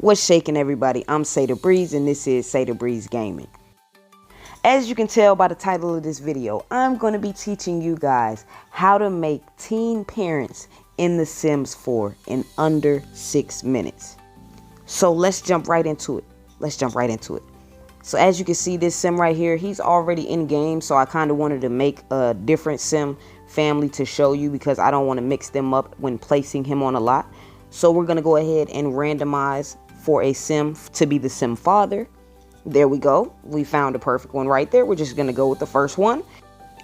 What's shaking, everybody? I'm Seda Brees, and this is Seda Brees Gaming. As you can tell by the title of this video, I'm going to be teaching you guys how to make teen parents in The Sims 4 in under 6 minutes. So let's jump right into it. So as you can see, this sim right here, he's already in game. So I kind of wanted to make a different sim family to show you because I don't want to mix them up when placing him on a lot. So we're going to go ahead and randomize for a sim to be the sim father. There we go. We found a perfect one right there. We're just going to go with the first one.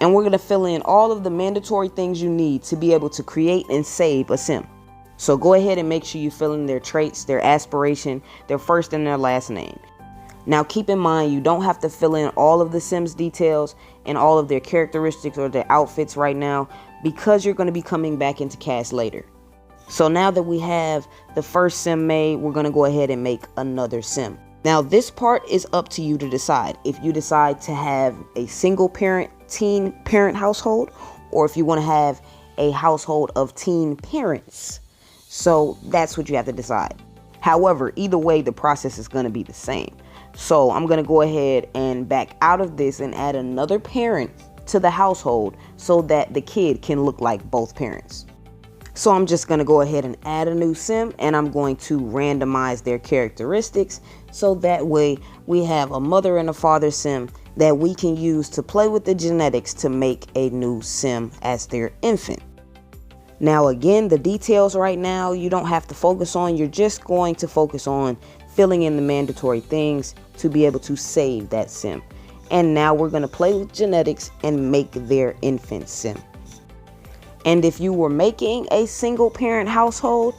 And we're going to fill in all of the mandatory things you need to be able to create and save a sim. So go ahead and make sure you fill in their traits, their aspiration, their first and their last name. Now keep in mind, you don't have to fill in all of the Sims details and all of their characteristics or their outfits right now because you're going to be coming back into cast later. So now that we have the first sim made, we're going to go ahead and make another sim. Now this part is up to you to decide. If you decide to have a single parent, teen parent household, or if you want to have a household of teen parents. So that's what you have to decide. However, either way, the process is going to be the same. So I'm going to go ahead and back out of this and add another parent to the household so that the kid can look like both parents. So I'm just going to go ahead and add a new sim, and I'm going to randomize their characteristics so that way we have a mother and a father sim that we can use to play with the genetics to make a new sim as their infant. Now again, the details right now you don't have to focus on. You're just going to focus on filling in the mandatory things to be able to save that sim. And now we're going to play with genetics and make their infant sim. And if you were making a single parent household,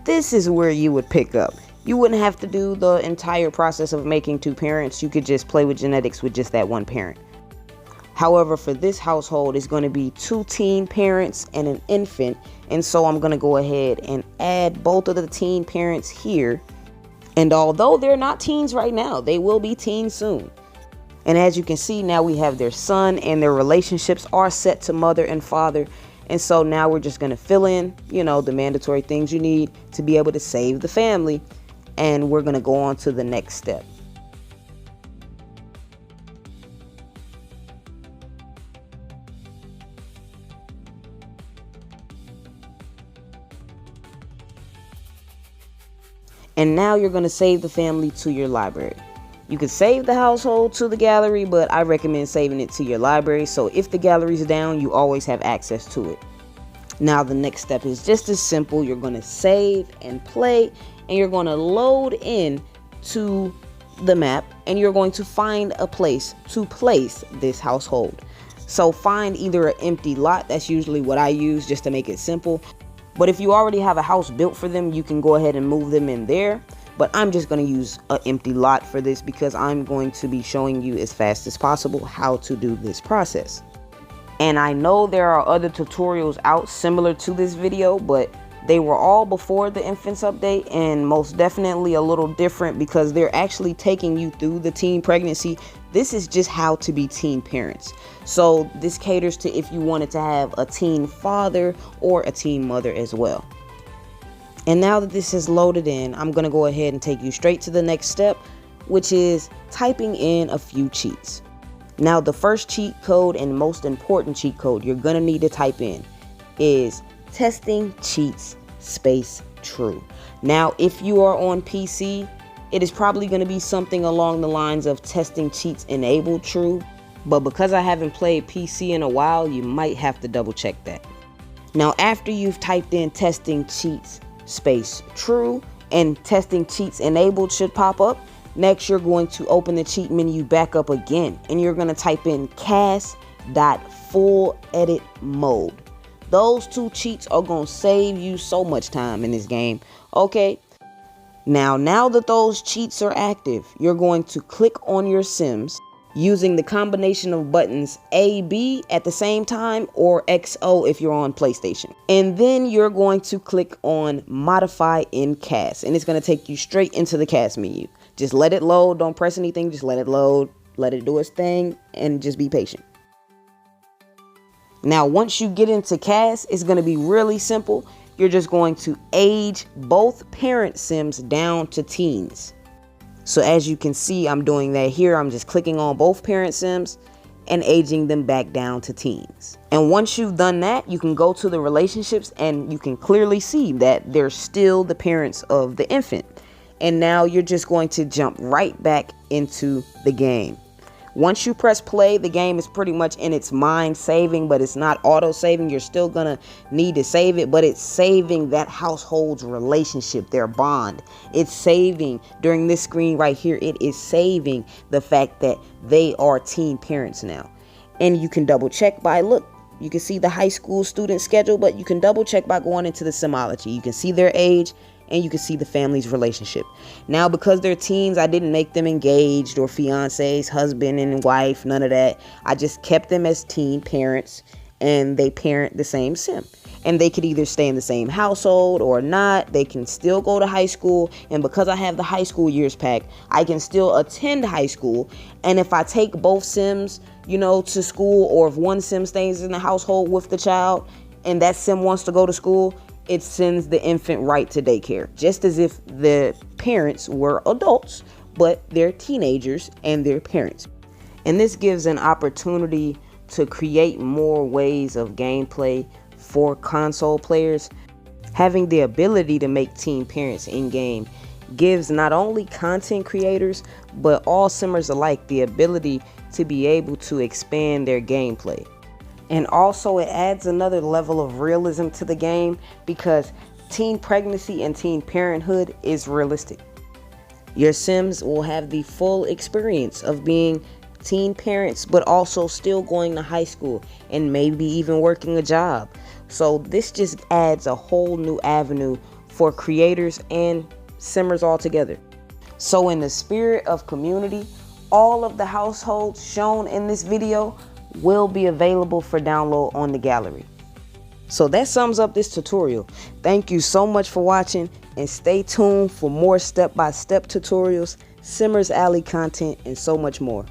this is where you would pick up. You wouldn't have to do the entire process of making two parents. You could just play with genetics with just that one parent. However, for this household, it's going to be 2 teen parents and an infant. And so I'm going to go ahead and add both of the teen parents here. And although they're not teens right now, they will be teens soon. And as you can see, now we have their son and their relationships are set to mother and father. And so now we're just going to fill in, the mandatory things you need to be able to save the family. And we're going to go on to the next step. And now you're going to save the family to your library. You can save the household to the gallery, but I recommend saving it to your library. So if the gallery's down, you always have access to it. Now the next step is just as simple. You're going to save and play, and you're going to load in to the map, and you're going to find a place to place this household. So find either an empty lot. That's usually what I use just to make it simple. But if you already have a house built for them, you can go ahead and move them in there. But I'm just going to use an empty lot for this because I'm going to be showing you as fast as possible how to do this process. And I know there are other tutorials out similar to this video, but they were all before the infants update and most definitely a little different because they're actually taking you through the teen pregnancy. This is just how to be teen parents. So this caters to if you wanted to have a teen father or a teen mother as well. And now that this is loaded in, I'm going to go ahead and take you straight to the next step, which is typing in a few cheats. Now, the first cheat code and most important cheat code you're going to need to type in is testing cheats space true. Now, if you are on PC, it is probably going to be something along the lines of testing cheats enabled true. But because I haven't played PC in a while, you might have to double check that. Now, after you've typed in testing cheats space true and testing cheats enabled should pop up. Next, you're going to open the cheat menu back up again, and you're going to type in cast.full edit mode. Those 2 cheats are going to save you so much time in this game. Okay. Now that those cheats are active, you're going to click on your Sims using the combination of buttons A, B at the same time, or XO if you're on PlayStation. And then you're going to click on Modify in Cast, and it's going to take you straight into the cast menu. Just let it load. Don't press anything. Just let it load. Let it do its thing, and just be patient. Now, once you get into cast, it's going to be really simple. you're just going to age both parent sims down to teens. So as you can see, I'm doing that here. I'm just clicking on both parent sims and aging them back down to teens. And once you've done that, you can go to the relationships and you can clearly see that they're still the parents of the infant. And now you're just going to jump right back into the game. Once you press play, the game is pretty much in its mind saving, but it's not auto saving. You're still gonna need to save it, but it's saving that household's relationship, their bond. It's saving during this screen right here. It is saving the fact that they are teen parents now. And you can double check by, look, you can see the high school student schedule, but you can double check by going into the simology. You can see their age and you can see the family's relationship. Now, because they're teens, I didn't make them engaged or fiancés, husband and wife, none of that. I just kept them as teen parents, and they parent the same sim. And they could either stay in the same household or not. They can still go to high school. And because I have the high school years pack, I can still attend high school. And if I take both sims, to school, or if one sim stays in the household with the child and that sim wants to go to school, it sends the infant right to daycare, just as if the parents were adults, but they're teenagers and they're parents. And this gives an opportunity to create more ways of gameplay for console players. Having the ability to make teen parents in-game gives not only content creators, but all simmers alike the ability to be able to expand their gameplay. And also it adds another level of realism to the game, because teen pregnancy and teen parenthood is realistic. Your sims will have the full experience of being teen parents, but also still going to high school and maybe even working a job. So this just adds a whole new avenue for creators and simmers altogether. So in the spirit of community, all of the households shown in this video will be available for download on the gallery. So that sums up this tutorial. Thank you so much for watching, and stay tuned for more step-by-step tutorials, Simmers Alley content, and so much more.